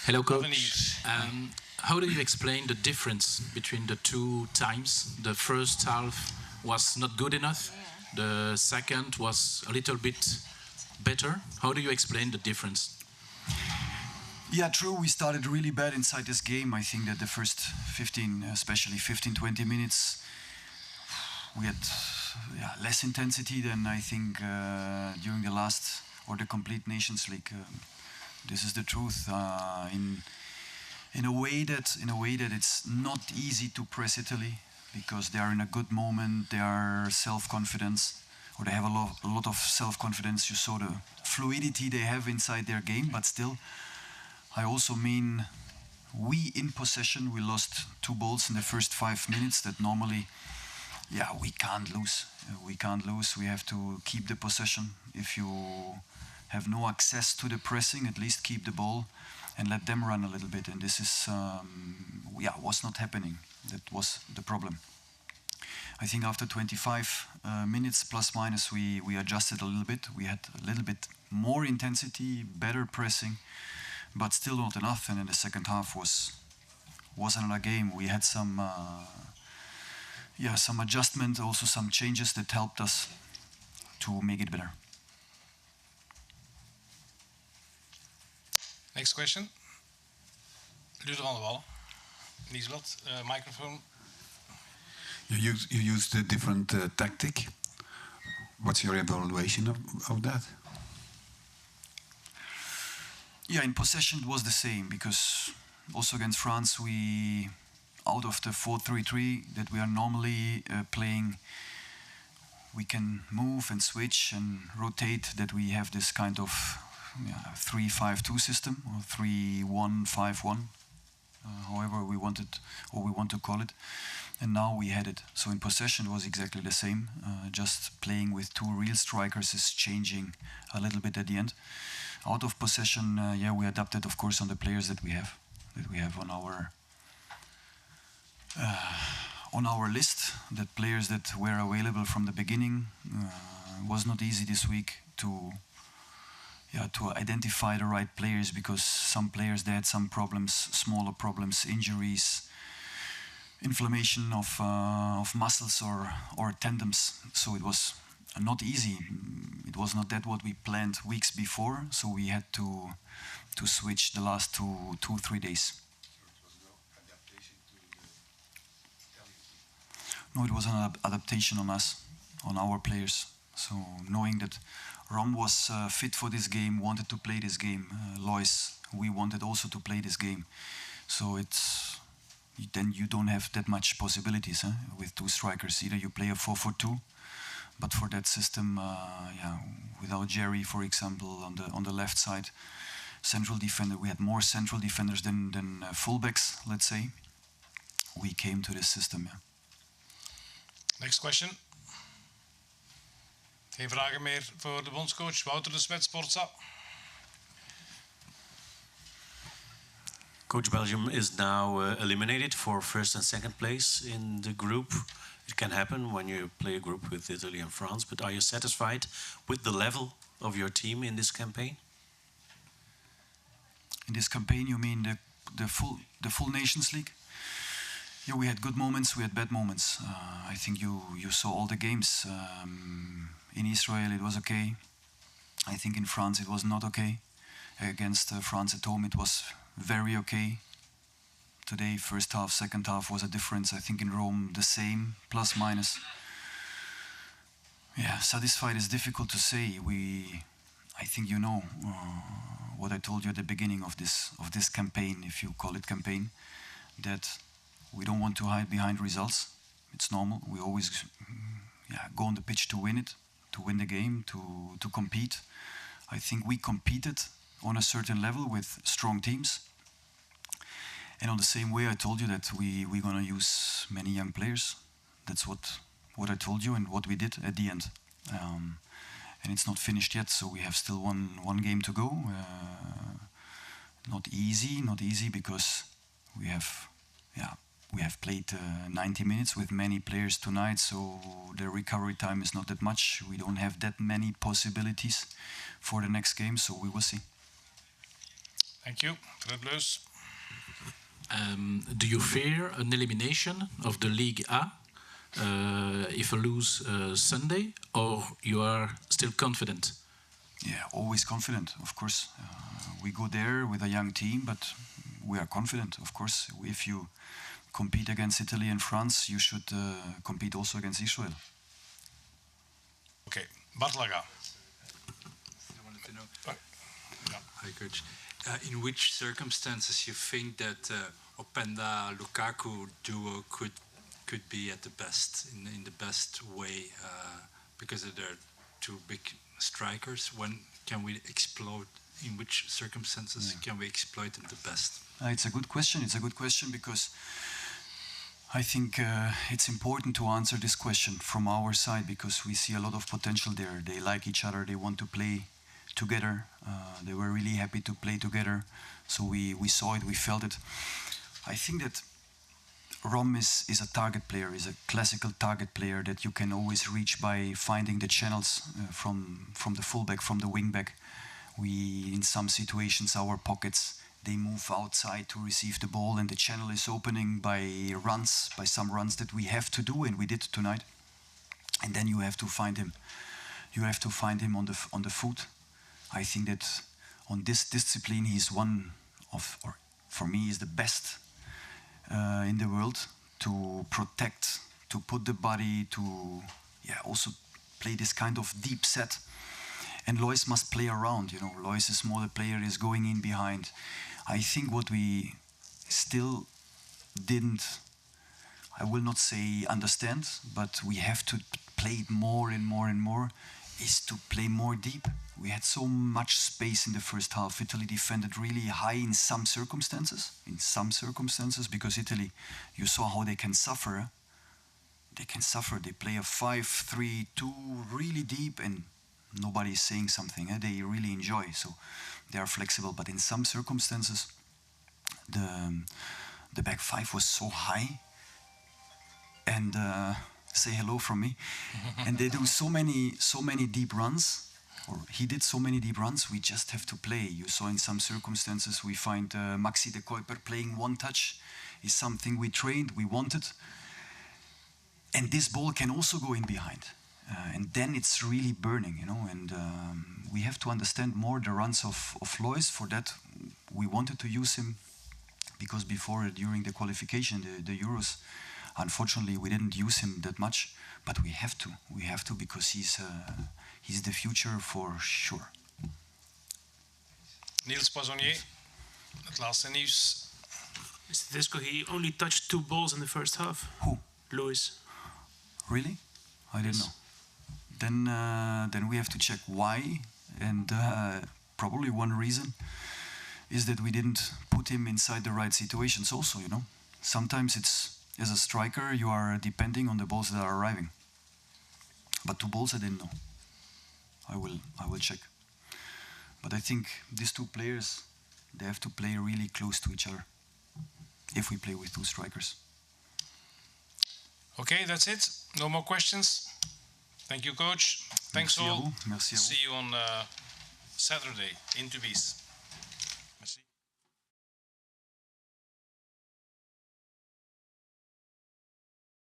Hello, coach. How do you explain the difference between the two times? The first half was not good enough. The second was a little bit better. How do you explain the difference? Yeah, true. We started really bad inside this game. I think that the first 15, especially 15, 20 minutes, we had less intensity than I think during the last or the complete Nations League. This is the truth. In a way that it's not easy to press Italy because they are in a good moment. They are self-confidence, or they have a lot of self-confidence. You saw the fluidity they have inside their game, but still, I also mean, we in possession, we lost 2 balls in the first 5 minutes that normally, we can't lose. We can't lose. We have to keep the possession. If you have no access to the pressing, at least keep the ball and let them run a little bit. And this is, was not happening. That was the problem. I think after 25 minutes plus minus, we adjusted a little bit. We had a little bit more intensity, better pressing, but still not enough. And in the second half was another game. We had some adjustment, also some changes that helped us to make it better. Next question. Ludo van der Wallen. Lieslot, microphone. You used a different tactic. What's your evaluation of that? Yeah, in possession it was the same, because also against France we, out of the 4-3-3 that we are normally playing, we can move and switch and rotate, that we have this kind of 3-5-2 system, or 3-1-5-1, however we want it, or we want to call it. And now we had it. So in possession it was exactly the same. Just playing with 2 real strikers is changing a little bit at the end. Out of possession, we adapted, of course, on the players that we have on our list. That players that were available from the beginning. Was not easy this week to identify the right players, because some players, they had some problems, smaller problems, injuries, inflammation of muscles or tendons. So it was not easy. It was not that what we planned weeks before. So we had to switch the last 2-3 days. No, it was an adaptation on us, on our players. So knowing that Rom was fit for this game, wanted to play this game. Lois, we wanted also to play this game. So then you don't have that much possibilities with 2 strikers. Either you play a 4-4-2, but for that system, without Jerry, for example, on the left side, central defender, we had more central defenders than fullbacks, let's say. We came to this system. Yeah. Next question. Geen vragen meer voor de bondscoach. Wouter de Smet, Sportza. Coach, Belgium is now eliminated for first and second place in the group. It can happen when you play a group with Italy and France, but are you satisfied with the level of your team in this campaign? In this campaign, you mean the full Nations League? Yeah, we had good moments, we had bad moments. I think you saw all the games. In Israel it was okay. I think in France it was not okay. Against France at home it was very okay. Today, first half, second half was a difference. I think in Rome the same, plus minus. Yeah, satisfied is difficult to say. I think you know what I told you at the beginning of this campaign, if you call it campaign, that we don't want to hide behind results. It's normal. We always go on the pitch to win it, to win the game, to compete. I think we competed on a certain level with strong teams. And on the same way, I told you that we're going to use many young players. That's what I told you and what we did at the end. And it's not finished yet, so we have still one game to go. Not easy because we have played 90 minutes with many players tonight, so the recovery time is not that much. We don't have that many possibilities for the next game, so we will see. Thank you. Fred Leus. Do you fear an elimination of the League A if you lose Sunday, or you are still confident? Yeah, always confident, of course. We go there with a young team, but we are confident, of course. If you compete against Italy and France, you should compete also against Israel. Okay, Bartlaga. I wanted to know. Hi, Coach. In which circumstances you think that Openda Lukaku duo could be at the best in the best way because they're two big strikers? When can we explode? In which circumstances can we exploit it the best? It's a good question. It's a good question because I think it's important to answer this question from our side because we see a lot of potential there. They like each other. They want to play together. They were really happy to play together. So we saw it, we felt it. I think that Rom is a target player, is a classical target player that you can always reach by finding the channels from the fullback, from the wingback. In some situations, our pockets, they move outside to receive the ball and the channel is opening by some runs that we have to do, and we did tonight. And then you have to find him. You have to find him on the foot. I think that on this discipline, he's one of, or for me, is the best in the world to protect, to put the body, to also play this kind of deep set. And Lois must play around, you know. Lois is a smaller player, is going in behind. I think what we still didn't, I will not say understand, but we have to play it more and more and more, is to play more deep. We had so much space in the first half. Italy defended really high in some circumstances, because Italy, you saw how they can suffer. They can suffer. They play a 5-3-2 really deep and nobody is saying something. They really enjoy, so they are flexible. But in some circumstances, the back five was so high, and say hello from me. And they do so many deep runs, or he did so many deep runs. We just have to play. You saw in some circumstances we find Maxi de Kuiper playing one touch is something we trained, we wanted. And this ball can also go in behind. And then it's really burning, you know. And we have to understand more the runs of Lois. For that, we wanted to use him because before, during the qualification, the Euros, unfortunately, we didn't use him that much. But we have to, because he's the future for sure. Niels Poissonnier, het laatste nieuws. Mr. Tedesco, he only touched 2 balls in the first half. Who? Lewis. Really? I didn't know. Then we have to check why, and probably one reason is that we didn't put him inside the right situations also, you know. Sometimes it's, as a striker, you are depending on the balls that are arriving. But 2 balls I didn't know. I will check. But I think these 2 players, they have to play really close to each other if we play with 2 strikers. Okay, that's it. No more questions. Thank you, Coach. Thanks all. Merci à vous. See you on Saturday in Tubize.